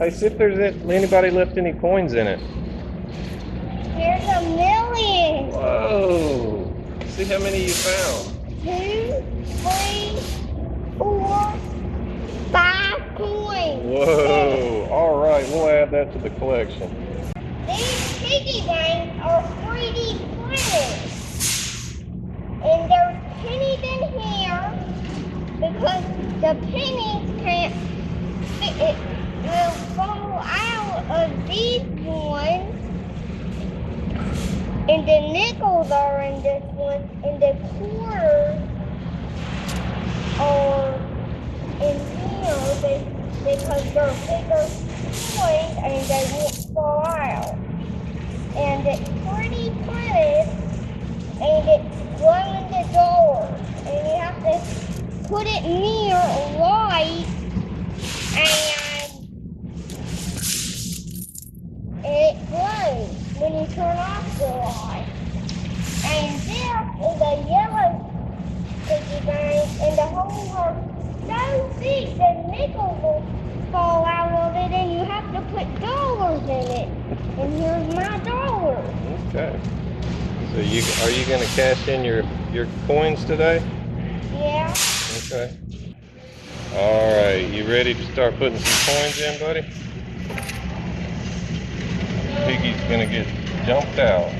Hey, see if there's anybody left any coins in it. There's a million. Whoa! See how many you found. 2, 3, 4, 5 coins. Whoa! All right, we'll add that to the collection. These piggy banks are 3D printed. And there's pennies in here because the pennies can't fit. It will fall out of these ones. And the nickels are in this one. And the quarters are in here because they're bigger coins and they won't fall out. And it's pretty printed and it's glow in the dark. And you have to put it near a light and it glows when you turn off the light. And this is a yellow piggy bank and the holes are so big the nickels will fall out of it and you have to put dollars in it. And here's my dollars. Okay. So are you going to cash in your coins today? Yeah. Okay. All right. You ready to start putting some coins in, buddy? Piggy's going to get jumped out.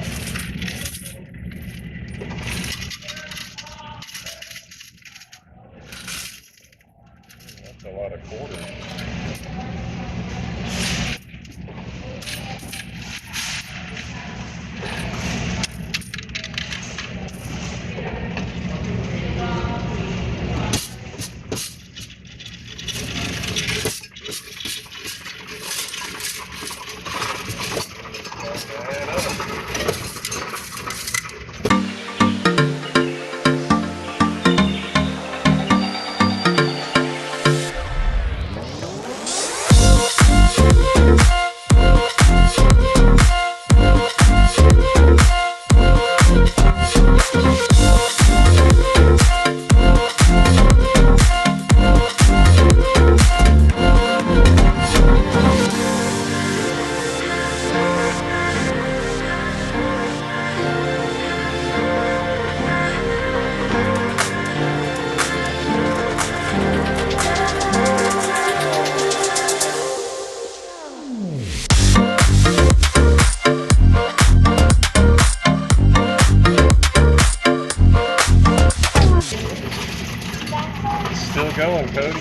That's a lot of quarters. Still going, Cody.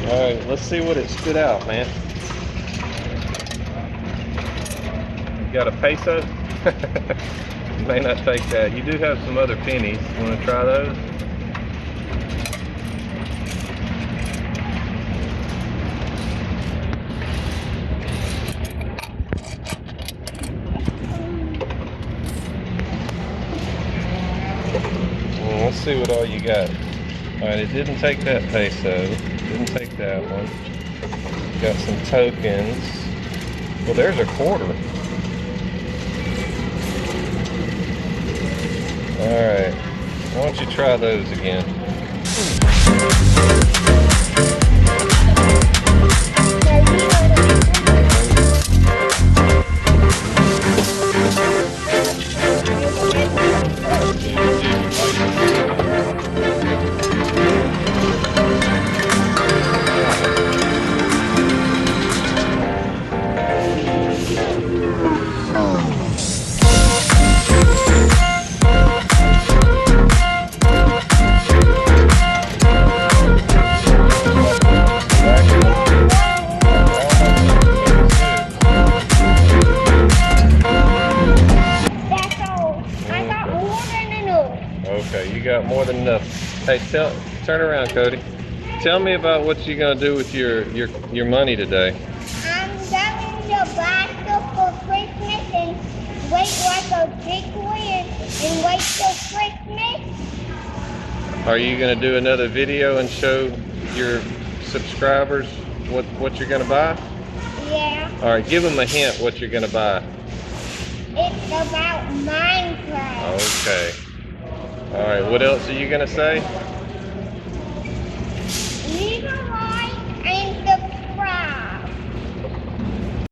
All right, let's see what it spit out, man. You got a peso? May not take that. You do have some other pennies. You want to try those? Let's see what all you got. Alright, it didn't take that peso. Didn't take that one. Got some tokens. Well, there's a quarter. Alright. Why don't you try those again? Okay, you got more than enough. Hey, turn around, Cody. Tell me about what you're gonna do with your money today. I'm going to buy stuff for Christmas and wait like a big boy and wait till Christmas. Are you gonna do another video and show your subscribers what you're gonna buy? Yeah. All right, give them a hint what you're gonna buy. It's about Minecraft. Okay. All right. What else are you gonna say?